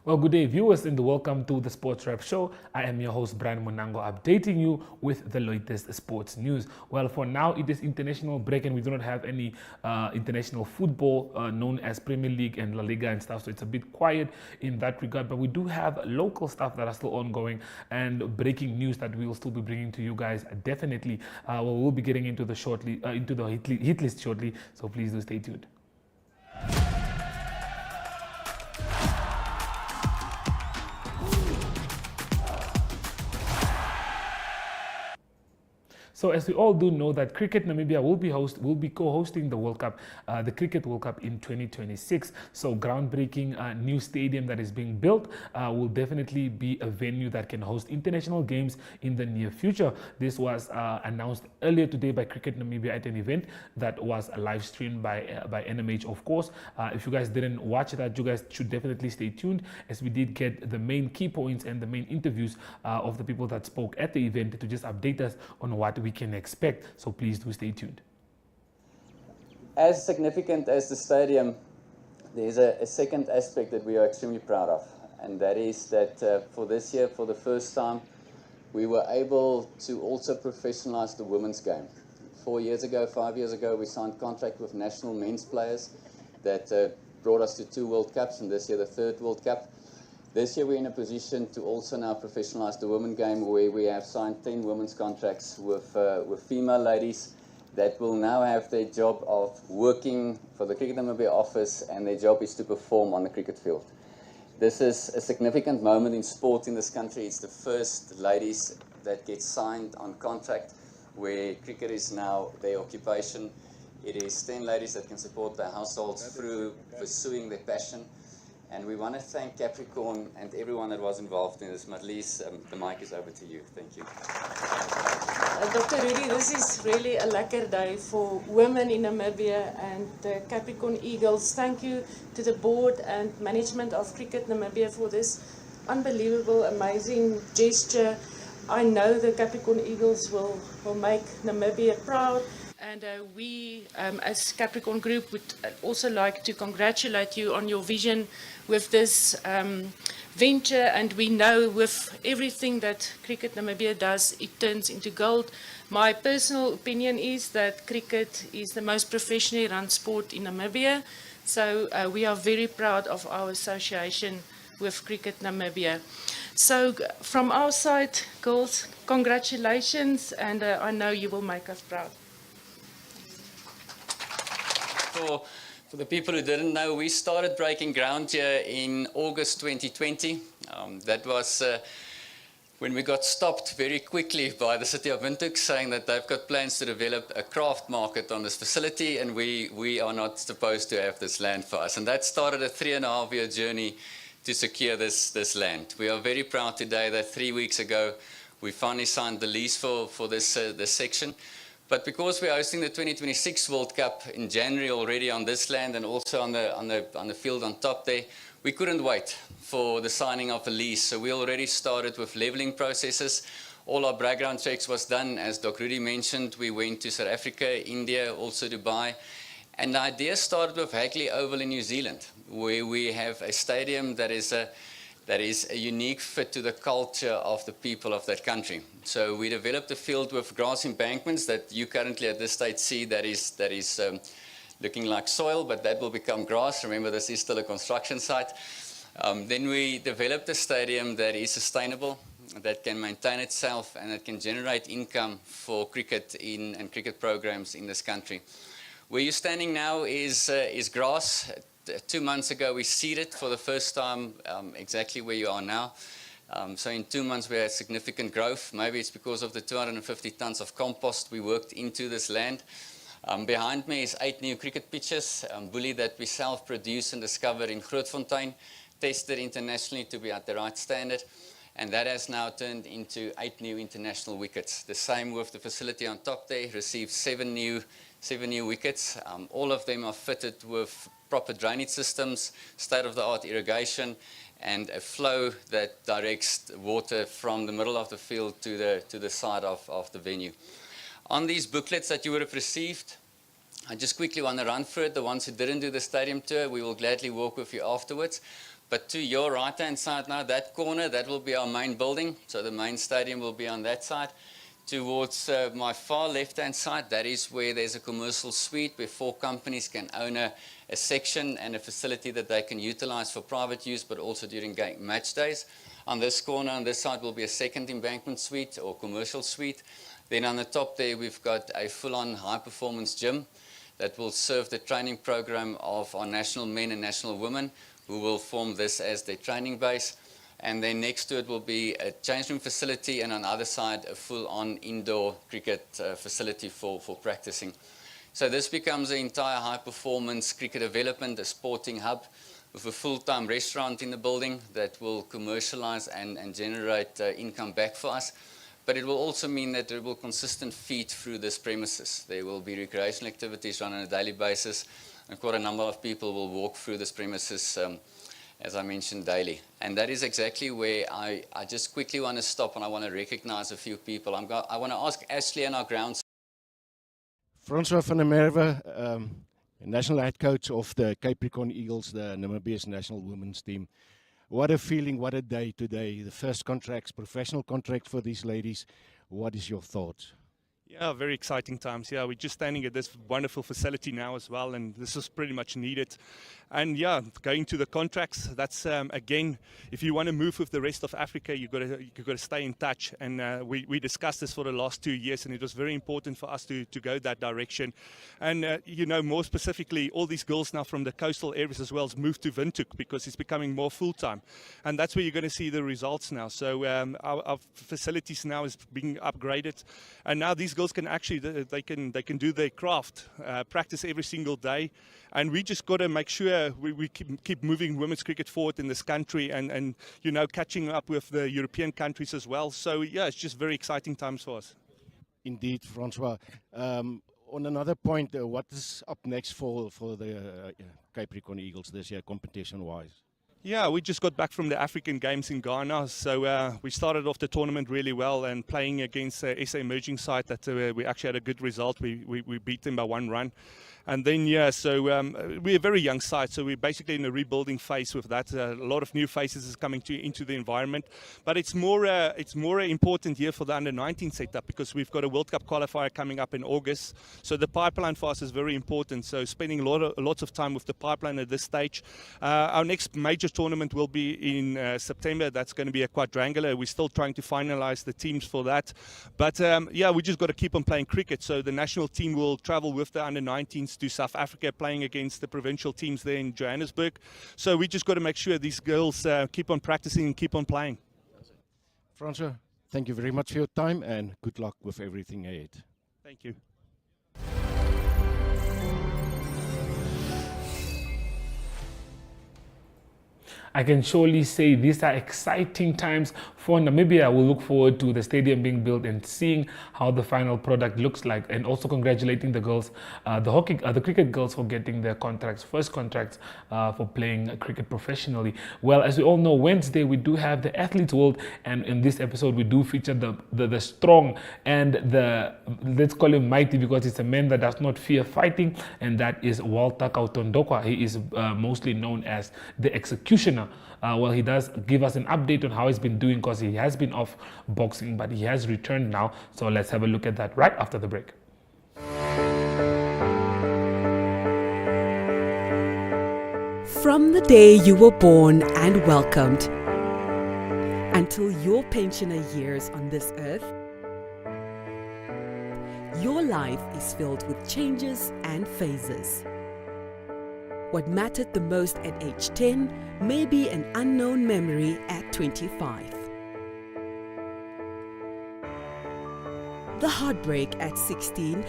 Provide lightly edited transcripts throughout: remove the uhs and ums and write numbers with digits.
Well, good day, viewers, and welcome to the Sports Wrap Show. I am your host, Brian Monango, updating you with the latest sports news. Well, for now, it is international break, and we do not have any international football known as Premier League and La Liga and stuff, so it's a bit quiet in that regard. But we do have local stuff that are still ongoing and breaking news that we will still be bringing to you guys. Definitely, we'll be getting into the hit list shortly, so please do stay tuned. So as we all do know that Cricket Namibia will be co-hosting the World Cup, the Cricket World Cup in 2026. So groundbreaking new stadium that is being built will definitely be a venue that can host international games in the near future. This was announced earlier today by Cricket Namibia at an event that was live streamed by NMH, of course. If you guys didn't watch that, you guys should definitely stay tuned, as we did get the main key points and the main interviews of the people that spoke at the event to just update us on what we can expect. So please do stay tuned. As significant as the stadium, there's a second aspect that we are extremely proud of, and that is that for this year, for the first time, we were able to also professionalize the women's game. 5 years ago, we signed contract with national men's players that brought us to 2 World Cups, and this year the 3rd World Cup. This year we're in a position to also now professionalize the women game, where we have signed 10 women's contracts with female ladies that will now have their job of working for the Cricket Namibia office, and their job is to perform on the cricket field. This is a significant moment in sport in this country. It's the first ladies that get signed on contract where cricket is now their occupation. It is 10 ladies that can support their households through pursuing their passion. And we want to thank Capricorn and everyone that was involved in this. Marlies, the mic is over to you. Thank you. Dr. Rudy, this is really a lekker day for women in Namibia and the Capricorn Eagles. Thank you to the board and management of Cricket Namibia for this unbelievable, amazing gesture. I know the Capricorn Eagles will make Namibia proud. And we, as Capricorn Group, would also like to congratulate you on your vision with this venture. And we know with everything that Cricket Namibia does, it turns into gold. My personal opinion is that cricket is the most professionally run sport in Namibia. So we are very proud of our association with Cricket Namibia. So from our side, girls, congratulations, and I know you will make us proud. For the people who didn't know, we started breaking ground here in August 2020. That was when we got stopped very quickly by the city of Windhoek, saying that they've got plans to develop a craft market on this facility, and we are not supposed to have this land for us. And that started a 3.5-year journey to secure this land. We are very proud today that 3 weeks ago we finally signed the lease for this section. But because we're hosting the 2026 World Cup in January already on this land, and also on the field on top there, we couldn't wait for the signing of a lease. So we already started with leveling processes. All our background checks was done. As Dr. Rudy mentioned, we went to South Africa, India, also Dubai. And the idea started with Hagley Oval in New Zealand, where we have a stadium that is a unique fit to the culture of the people of that country. So we developed a field with grass embankments that you currently at this stage see that is looking like soil, but that will become grass. Remember, this is still a construction site. Then we developed a stadium that is sustainable, that can maintain itself, and that can generate income for cricket and cricket programs in this country. Where you're standing now is grass. 2 months ago, we seeded for the first time exactly where you are now. So in 2 months, we had significant growth. Maybe it's because of the 250 tons of compost we worked into this land. Behind me is 8 new cricket pitches, bully that we self-produced and discovered in Grootfontein, tested internationally to be at the right standard. And that has now turned into 8 new international wickets. The same with the facility on top there, received 7 new wickets. All of them are fitted with proper drainage systems, state-of-the-art irrigation, and a flow that directs water from the middle of the field to the side of the venue. On these booklets that you would have received, I just quickly want to run through it. The ones who didn't do the stadium tour, we will gladly walk with you afterwards. But to your right-hand side now, that corner, that will be our main building. So the main stadium will be on that side. Towards my far left-hand side, that is where there's a commercial suite where 4 companies can own a section and a facility that they can utilize for private use, but also during match days. On this corner, on this side, will be a second embankment suite or commercial suite. Then on the top there, we've got a full-on high-performance gym that will serve the training program of our national men and national women, who will form this as their training base. And then next to it will be a change room facility, and on the other side, a full-on indoor cricket facility for practicing. So this becomes an entire high-performance cricket development, a sporting hub, with a full-time restaurant in the building that will commercialize and generate income back for us. But it will also mean that there will be consistent feed through this premises. There will be recreational activities run on a daily basis, and quite a number of people will walk through this premises, as I mentioned, daily. And that is exactly where I just quickly want to stop, and I want to recognize a few people. I want to ask Ashley and our grounds. Francois van der Merwe, national head coach of the Capricorn Eagles, the Namibia's national women's team. What a feeling, what a day today. The first contracts, professional contract for these ladies. What is your thoughts? Yeah, very exciting times. Yeah, we're just standing at this wonderful facility now as well, and this is pretty much needed. And yeah, going to the contracts, that's again, if you want to move with the rest of Africa, you've got to stay in touch. And we discussed this for the last 2 years, and it was very important for us to go that direction. And you know, more specifically, all these girls now from the coastal areas as well moved to Windhoek because it's becoming more full-time, and that's where you're going to see the results now. So our facilities now is being upgraded, and now these girls can actually they can do their craft, practice every single day, and we just got to make sure we keep moving women's cricket forward in this country, and you know, catching up with the European countries as well. So yeah, it's just very exciting times for us. Indeed, Francois. On another point, what is up next for the Capricorn Eagles this year, competition-wise? Yeah, we just got back from the African Games in Ghana, so we started off the tournament really well and playing against SA Emerging side that we actually had a good result. We beat them by 1 run. And then, yeah, so we're a very young side, so we're basically in a rebuilding phase with that. A lot of new faces is coming into the environment, but it's more important year for the under-19 setup because we've got a World Cup qualifier coming up in August. So the pipeline for us is very important. So spending lots of time with the pipeline at this stage. Our next major tournament will be in September. That's going to be a quadrangular. We're still trying to finalize the teams for that, but yeah, we just got to keep on playing cricket. So the national team will travel with the under-19s to South Africa, playing against the provincial teams there in Johannesburg. So we just got to make sure these girls keep on practicing and keep on playing. Francois, thank you very much for your time and good luck with everything ahead. Thank you. I can surely say these are exciting times for Namibia. We'll look forward to the stadium being built and seeing how the final product looks like, and also congratulating the girls, the cricket girls, for getting their contracts, first contracts for playing cricket professionally. Well, as we all know, Wednesday we do have the Athletes World, and in this episode we do feature the strong and the, let's call him mighty, because it's a man that does not fear fighting, and that is Walter Kautondokwa. He is mostly known as the Executioner. Well, he does give us an update on how he's been doing, because he has been off boxing, but he has returned now. So let's have a look at that right after the break. From the day you were born and welcomed until your pensioner years on this earth, your life is filled with changes and phases. What mattered the most at age 10 may be an unknown memory at 25. The heartbreak at 16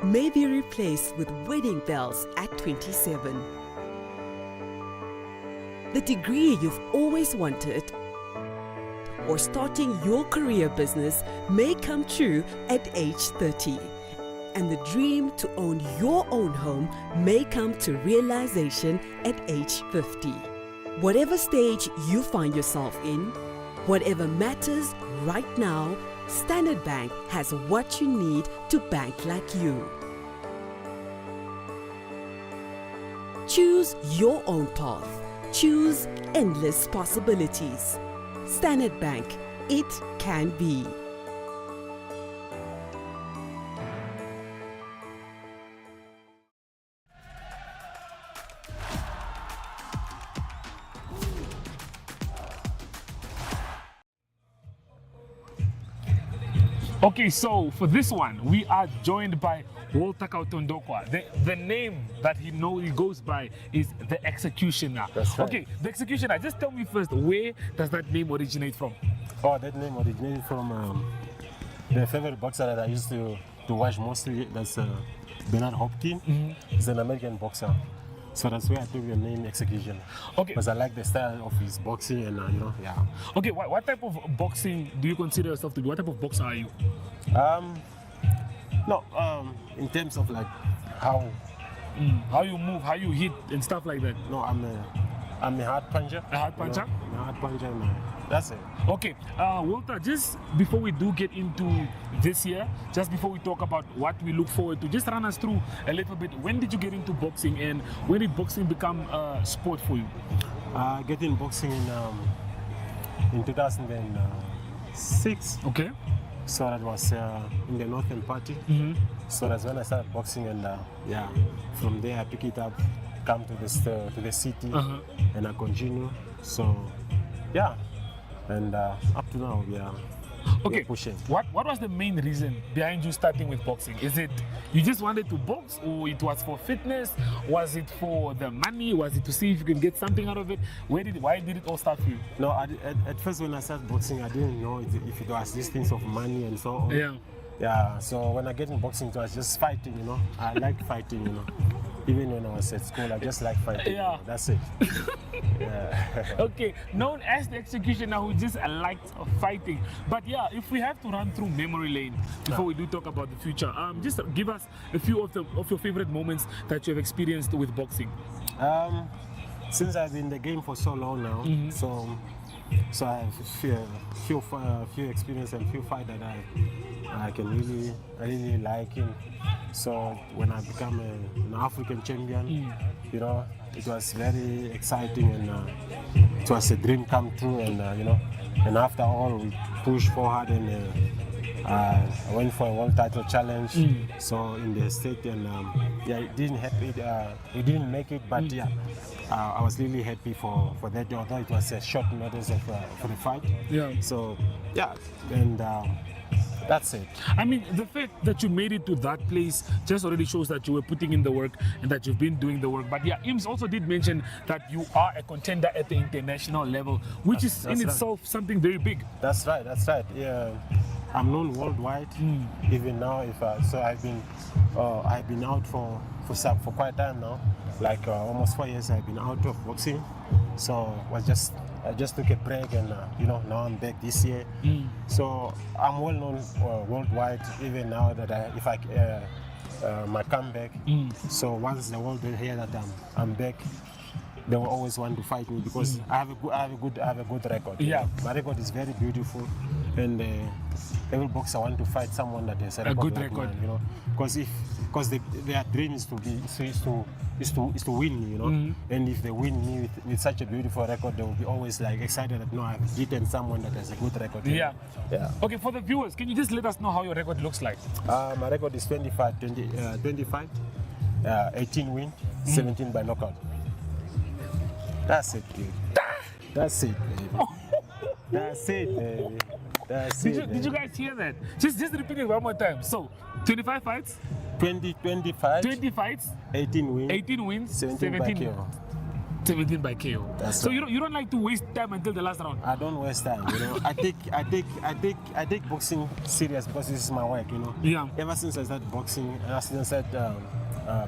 may be replaced with wedding bells at 27. The degree you've always wanted or starting your career business may come true at age 30. And the dream to own your own home may come to realization at age 50. Whatever stage you find yourself in, whatever matters right now, Standard Bank has what you need to bank like you. Choose your own path. Choose endless possibilities. Standard Bank. It can be. Okay, so for this one, we are joined by Walter Kautondokwa. The name that he goes by is the Executioner. That's right. Okay, the Executioner, just tell me first, where does that name originate from? Oh, that name originated from the favorite boxer that I used to watch mostly. That's Bernard Hopkins. He's an American boxer. So that's where I took the name Executioner. Okay. Because I like the style of his boxing and, yeah. Okay, what type of boxing do you consider yourself to be? What type of boxer are you? No, in terms of like how How you move, how you hit and stuff like that? No, I'm a hard puncher. A hard puncher? You know, I'm a hard puncher, and that's it. Okay, Walter, just before we do get into this year, just before we talk about what we look forward to, just run us through a little bit. When did you get into boxing and when did boxing become a sport for you? Get in boxing in 2006. Okay. So that was in the Northern Party. So that's when I started boxing, and yeah, from there I pick it up, come to the city, and I continue. So yeah, and up to now we are Okay. pushing. What was the main reason behind you starting with boxing? Is it you just wanted to box, or it was for fitness? Was it for the money? Was it to see if you can get something out of it? Why did it all start for you? No, at first when I started boxing, I didn't know if it was these things of money and so on. Yeah. Yeah, so when I get in boxing, it was just fighting, you know. I like fighting, you know. Even when I was at school, I just like fighting. Yeah. You know, that's it. Yeah. Okay, known as the Executioner, who just liked fighting. But yeah, if we have to run through memory lane before we do talk about the future, just give us a few of your favorite moments that you have experienced with boxing. Since I've been in the game for so long now, so I have few experience and few fight that I really like. So when I become an African champion, you know, it was very exciting, and it was a dream come true, and you know, and after all we pushed forward, and I went for a world title challenge. So in the state, and yeah, it didn't happen. We didn't make it, but yeah, I was really happy for that. Although it was a short notice for the fight. Yeah. So yeah, and that's it. I mean, the fact that you made it to that place just already shows that you were putting in the work and that you've been doing the work. But yeah, Ims also did mention that you are a contender at the international level, which is in itself something very big. That's right. That's right. Yeah, I'm known worldwide. Even now, so I've been out for quite a time now. Like almost 4 years, I've been out of boxing. So I just took a break, and you know, now I'm back this year. So I'm well known worldwide. Even now that if I my comeback. So once the world hear that I'm back, they will always want to fight me because I have a good record. Yeah, my record is very beautiful, and every boxer want to fight someone that has a good like record. Mine, you know, because their dream is to win me, you know. And if they win me with such a beautiful record, they will be always like excited that no, I've beaten someone that has a good record. Yeah. Yeah. Okay, for the viewers, can you just let us know how your record looks like? My record is 25, 18 win, 17 by knockout. That's it, dude. That's it, baby. That's it, baby. That's it. Did you guys hear that? Just repeat it one more time. So, 25 fights? 20 fights? 18 wins. 18 wins. 17 by KO. 17 by KO. That's so right. you don't like to waste time until the last round? I don't waste time, you know. I take boxing serious because this is my work, you know. Yeah. Ever since I started boxing, ever since I started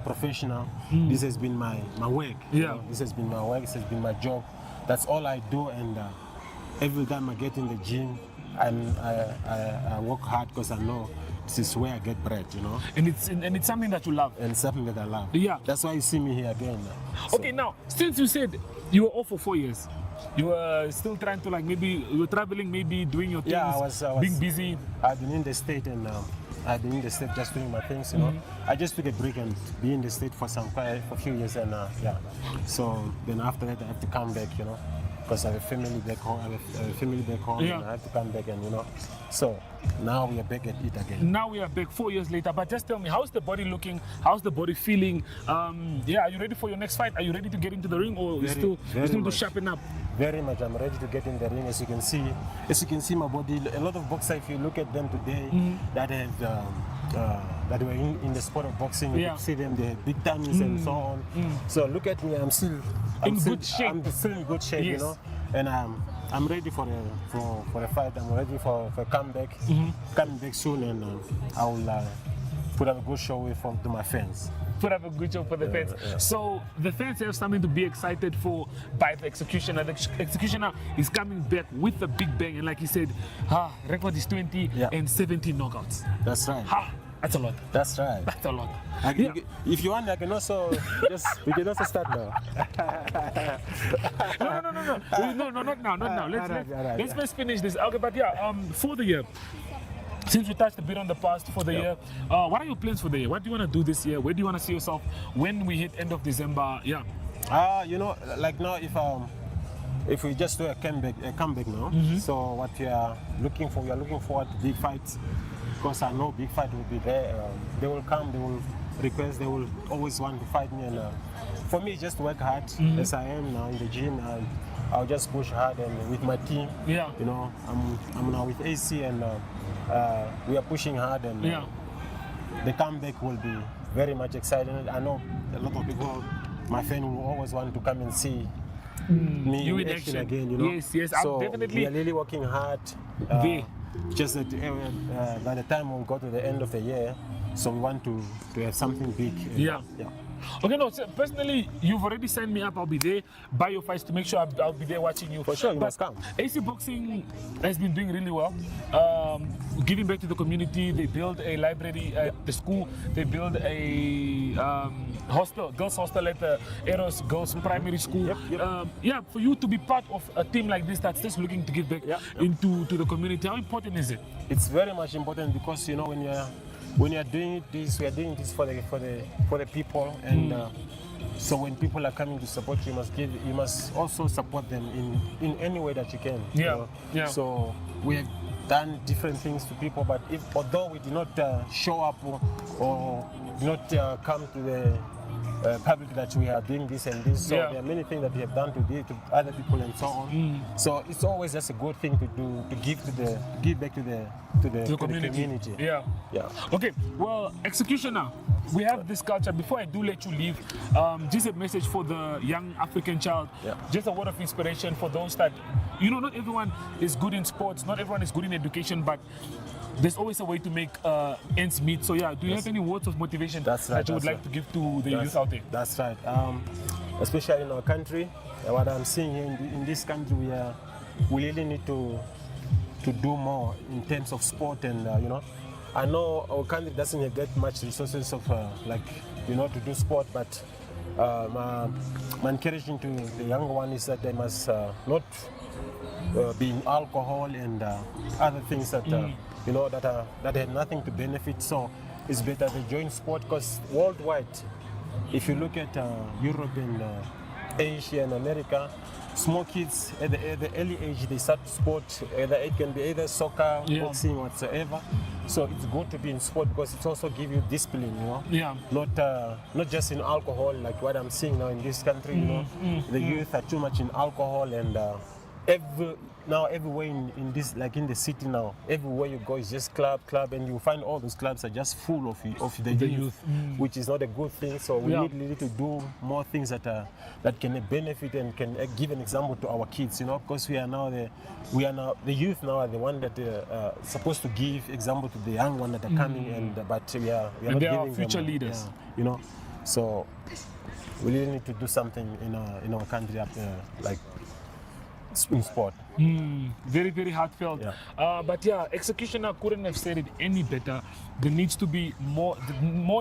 professional, this has been my work. Yeah. You know? This has been my work. This has been my job. That's all I do, and every time I get in the gym, I work hard because I know this is where I get bread, you know. And it's something that you love. And something that I love. Yeah. That's why you see me here again. So. Okay, now since you said you were off for 4 years, You were still trying to, like, maybe you were traveling, maybe doing your things, Yeah, I was being busy. I've been in the state and I've been in the state just doing my things, you know. I just took a break and be in the state for a few years and yeah. So then after that I have to come back, you know, because I have a family back home. I have a family back home Yeah. and I have to come back and you know. So now we are back at it again. Now we are back 4 years later. But just tell me, how's the body looking? How's the body feeling? Yeah, are you ready for your next fight? Are you ready to get into the ring, or you still to much. sharpen up? Very much. I'm ready to get in the ring. As you can see my body. A lot of boxers, if you look at them today, that have that were in the sport of boxing, you Yeah. can see them. They have big tummies and so on. So look at me. I'm still good shape. I'm still in good shape, Yes. you know. And I'm ready for a fight. I'm ready for a comeback. Coming back soon, and I will put up a good show to my fans. Put up a good job for the fans. So the fans have something to be excited for by the Executioner. The Executioner is coming back with a big bang, and like he said, record is 20 and 17 knockouts. That's right. That's a lot. That's right. That's a lot. Yeah. If you want, I can also we can also start now. No, not now, not now. Alright. Let's first finish this. Okay, but yeah, for the year. Since we touched a bit on the past for the year, what are your plans for the year? What do you want to do this year? Where do you want to see yourself when we hit end of December? Yeah. You know, like now, if we just do a comeback now, so what we are looking forward to big fights, because I know big fight will be there. They will come, they will request, they will always want to fight me, and for me, just work hard as I am now in the gym. I'll just push hard and with my team. Yeah. You know, I'm now with AC and we are pushing hard, and the comeback will be very much exciting. I know a lot of people, my fans will always want to come and see me You in in action action. again. You know. Yes, yes, So definitely. we are really working hard. Just that by the time we go to the end of the year, so we want to have something big. Yeah. Okay, no, so personally, you've already signed me up. I'll be there, buy your fights to make sure I'll be there watching you. For sure, you But must come. AC Boxing has been doing really well. Giving back to the community. They build a library at the school. They build a hostel, girls hostel at the Eros Girls Primary School. Yep. For you to be part of a team like this that's just looking to give back into the community, how important is it? It's very much important because you know when you are doing this, we are doing this for the people, and so when people are coming to support you, you must also support them in any way that you can. you know. So we have done different things to people, but although we did not show up or did not come to the public that we are doing this and this, so there are many things that we have done to other people and so on. So it's always just a good thing to do, to give back to the community. Yeah. Okay, well, Executioner, we have this culture. Before I do let you leave, just a message for the young African child, just a word of inspiration for those that, you know, not everyone is good in sports, not everyone is good in education, but there's always a way to make ends meet. So do you have any words of motivation that you would like to give to the youth out there? That's right. Especially in our country, what I'm seeing here in this country, we really need to do more in terms of sport, and you know, I know our country doesn't get much resources of to do sport, but my encouragement to the younger one is that they must not be in alcohol and other things that that have nothing to benefit. So it's better they join sport, because worldwide, if you look at Europe and Asia and America, small kids at the early age they start sport. It can be either soccer, boxing, whatsoever. So it's good to be in sport because it also gives you discipline, you know. Not just in alcohol, like what I'm seeing now in this country. You know, the youth are too much in alcohol, and everywhere in this, like in the city now, everywhere you go is just club, and you find all those clubs are just full of the youth. Which is not a good thing. So we need to do more things that can benefit and can give an example to our kids, you know, because the youth now are the one that supposed to give example to the young one that are coming, but we are not giving future them, leaders. you know. So we really need to do something in our country, like in sport. Very, very heartfelt. Yeah. But yeah, executioner couldn't have said it any better. There needs to be more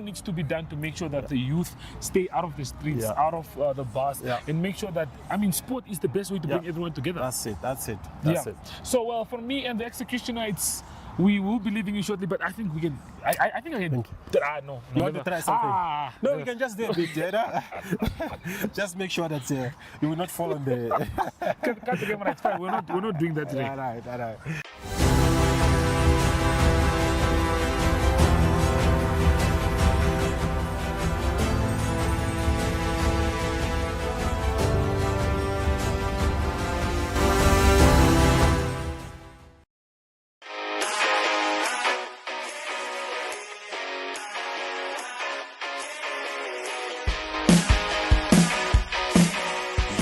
needs to be done to make sure that the youth stay out of the streets, Yeah. out of the bars, Yeah. and make sure that, I mean, sport is the best way to Yeah. bring everyone together. That's it. Yeah. So for me and the executioner, we will be leaving you shortly, but I think we can. I think I can. No. You want to try something? No, no. we can just do a bit, yeah. Just make sure that you will not fall on the. Cut the camera. It's fine. We're not doing that today. All right.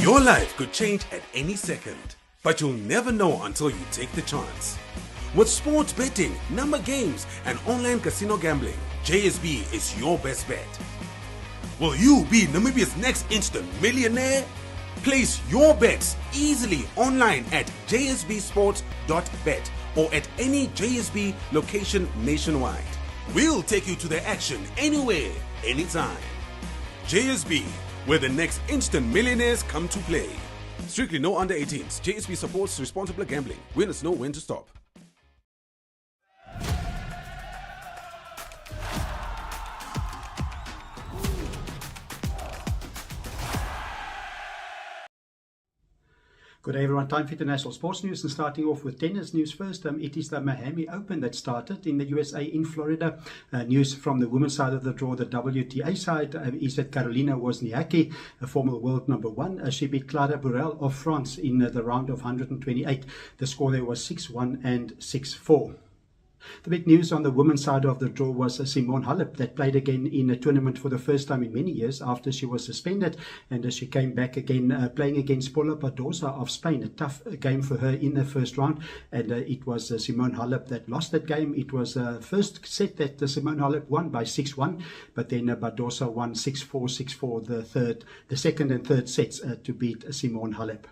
Your life could change at any second, but you'll never know until you take the chance. With sports betting, number games, and online casino gambling, JSB is your best bet. Will you be Namibia's next instant millionaire? Place your bets easily online at jsbsports.bet or at any JSB location nationwide. We'll take you to the action anywhere, anytime. JSB, where the next instant millionaires come to play. Strictly no under 18s. JSB supports responsible gambling. Winners know when to stop. Good day everyone, time for international sports news, and starting off with tennis news first. It is the Miami Open that started in the USA in Florida. News from the women's side of the draw, the WTA side, is that Carolina Wozniacki, a former world number one, she beat Clara Burel of France in the round of 128. The score there was 6-1 and 6-4. The big news on the women's side of the draw was Simone Halep, that played again in a tournament for the first time in many years after she was suspended, and she came back again playing against Paula Badosa of Spain. A tough game for her in the first round, and it was Simone Halep that lost that game. It was the first set that Simone Halep won by 6-1, but then Badosa won 6-4, 6-4 the second and third sets to beat Simone Halep.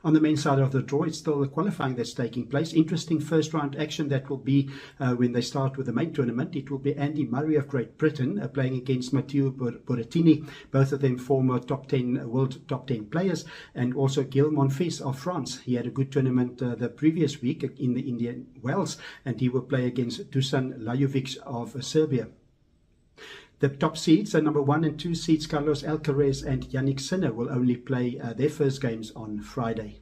On the men's side of the draw, it's still the qualifying that's taking place. Interesting first round action that will be when they start with the main tournament. It will be Andy Murray of Great Britain playing against Matteo Berrettini, both of them former world top 10 players, and also Gil Monfils of France. He had a good tournament the previous week in the Indian Wells, and he will play against Dusan Lajovic of Serbia. The top seeds, number 1 and 2 seeds, Carlos Alcaraz and Yannick Sinner, will only play their first games on Friday.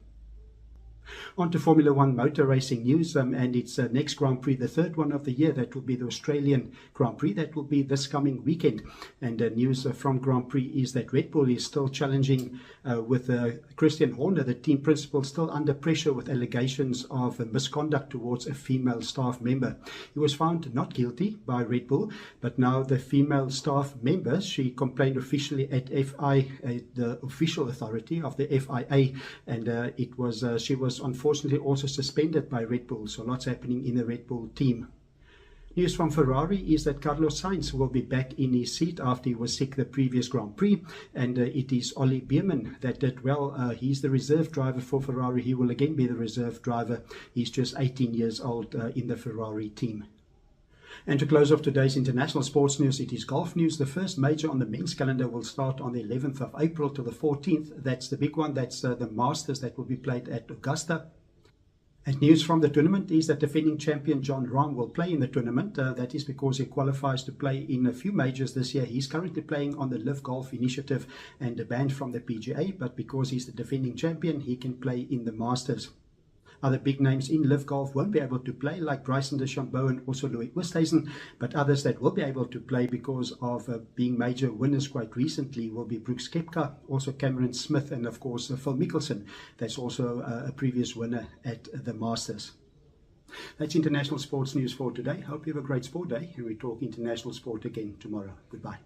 On to Formula 1 motor racing news, and its next Grand Prix, the third one of the year, that will be the Australian Grand Prix. That will be this coming weekend. And news from Grand Prix is that Red Bull is still challenging with Christian Horner, the team principal, still under pressure with allegations of misconduct towards a female staff member. He was found not guilty by Red Bull, but now the female staff member, she complained officially at FI, the official authority of the FIA, and she was unfortunately also suspended by Red Bull. So lots happening in the Red Bull team. News from Ferrari is that Carlos Sainz will be back in his seat after he was sick the previous Grand Prix, and it is Ollie Beerman that did well. He's the reserve driver for Ferrari. He will again be the reserve driver. He's just 18 years old in the Ferrari team. And to close off today's international sports news, it is golf news. The first major on the men's calendar will start on the 11th of April to the 14th. That's the big one. That's the Masters that will be played at Augusta. And news from the tournament is that defending champion Jon Rahm will play in the tournament. That is because he qualifies to play in a few majors this year. He's currently playing on the Live Golf Initiative and banned from the PGA, but because he's the defending champion, he can play in the Masters. Other big names in Live Golf won't be able to play, like Bryson DeChambeau and also Louis Oosthuizen, but others that will be able to play because of being major winners quite recently will be Brooks Koepka, also Cameron Smith, and of course Phil Mickelson. That's also a previous winner at the Masters. That's international sports news for today. Hope you have a great sport day, and we talk international sport again tomorrow. Goodbye.